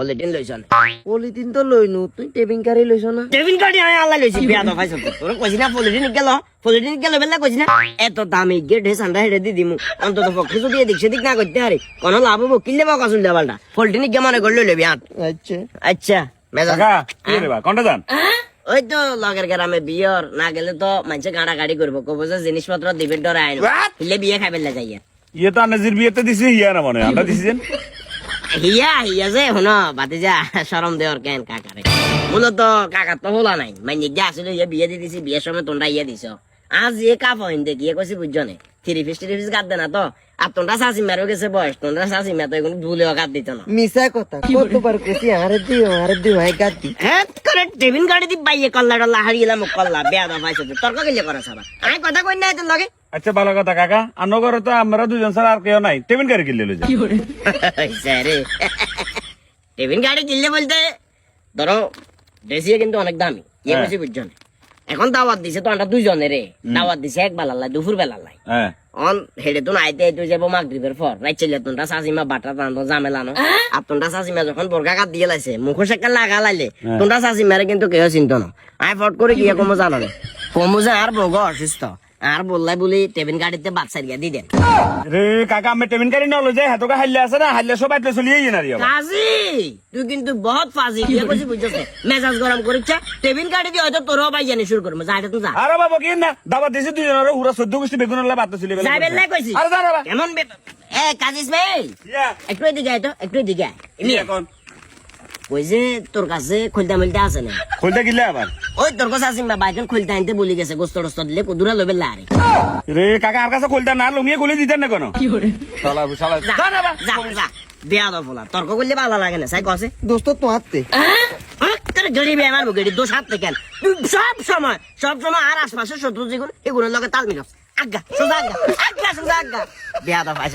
polytene লইছ না polythene তো লইনু তুই টেবিং কারি লইছ না টেবিন কাটি আমি আল্লাহ লইছি বিয়া দফাই সব তোর কইছি না পলিটিন গেল বেলা কইছি না এত দামি গেট হে সান্ডা হেডে দি দিমু অন্তত পক্ষে যদি এদিক সেদিক না করতে আরে কোন লাভ হবো কিনলে বা কাসুল দেবালটা পলিটিন কে মানে গড়লে লইবি আট আচ্ছা আচ্ছা মেজা কাকা কি রে বা কোনটা যান ওই তো লগের গ্রামে বিয়র না গেলে তো মানুষে গাড়া গাড়ি করবো কব যে জিনিসপত্র দিবে ডরে আইন হিলে বিয়ে খাইবে যাইয়া ইয়ে তো আনাজির বিয়েতে দিছি ইয়া না মনে আমরা দিছিছেন হিয়া যে শুনো বাতি যা সরম দেওয়ার কেন কাকারে মূলত কাকা তো হলা নাই মানে যা আসলে ইয়ে বিয়ে দিয়ে দিছি বিয়ের সময় তোমরা ইয়ে দিছ আজ ইয়ে কাপ হইন দেখি ইয়ে কইছি বুঝছো নে থ্রি ফিস গাদ দে না তো আর তোমরা শাসি মারো গেছে বয়স তোমরা শাসি মা তো এগুলো ভুলেও গাদ দিত না মিছা কথা কতবার কইছি আরে দিও হাই কাটি হ্যাঁ করে টেবিন গাড়ি দি বাইয়ে কল্লা টল্লা হারিয়েলাম কল্লা বেয়া দা পাইছে তর্ক গেলে করে সবা আমি কথা কই নাই তোর লগে আচ্ছা ভালো কথা কাকা আন্ন ঘরে তো আমরা দুজন ছাড়া আর কেউ নাই টেবিন গাড়ি কিনলে লই রে টেবিন গাড়ি কিনলে বলতে ধরো দেশিয়ে কিন্তু অনেক দামি ইয়ে বেশি বুঝছো না এখন দাওয়াত দিছে তো আমরা দুইজনে রে দাওয়াত দিছে এক বেলা দুপুর বেলা লাই হ্যাঁ অন হেডে তো আইতে আইতে যাবো মাগরিবের পর রাত চলে তোমরা শাসিমা বাটা টানো জামেলানো আর তোমরা শাসিমা যখন বোরকা কাট দিয়ে লাইছে মুখোশ একটা লাগা লাইলে তোমরা শাসিমারে কিন্তু কেউ চিন্ত না আমি ফট করে গিয়ে কমো জানো রে কমো যে আর বউ অসুস্থ আর বললাই বলি টেবিন গাড়িতে বাচ্চা গিয়া দি দেন রে কাকা আমি টেবিন গাড়ি ন লই যাই হাতকা হাইলে আছে না হাইলে সবাই তো চলিয়ে না রে কাজী তুই কিন্তু বহুত ফাজি দিয়ে কইছিস বুঝছস মেজাজ গরম করিছ টেবিন গাড়ি দিয়ে হয়তো তোরও ভাই জানি শুরু করব যা এটা তুই যা আরে বাবা কি না দাবার দিছি দুজনের পুরো 14 গোষ্ঠী বেগুন লা বাত চলে গেল যাইবেন না কইছি আরে যা বাবা কেমন এ কাজিস ভাই ইয়া একটু এদিকে আয় তো একটু এদিকে আয় কি এখন ওই যে তোর কাছে খুলতে মিলতে আছে না খুলতে গিলে আবার ওই তোর কাছে আসিম বাইকন খুলতে আনতে বলি গেছে গোস্ত টোস্ত দিলে কুদুরা লবে লারে রে কাকা আর কাছে খুলতে না লুঙ্গিয়ে খুলে দিতেন না কোন শালা শালা যা যা যা বিয়া দো ফলা তর্ক করলে ভালো লাগে না সাই কসে দোস্ত তো আত্তে তোর গড়ি বে আমার গড়ি দোষ হাত থেকে তুই সব সময় আর আশপাশের শত্রু যেগুলো এগুলোর লগে তাল মিলাস আজ্ঞা সোজা আজ্ঞা বিয়া দো পাইছ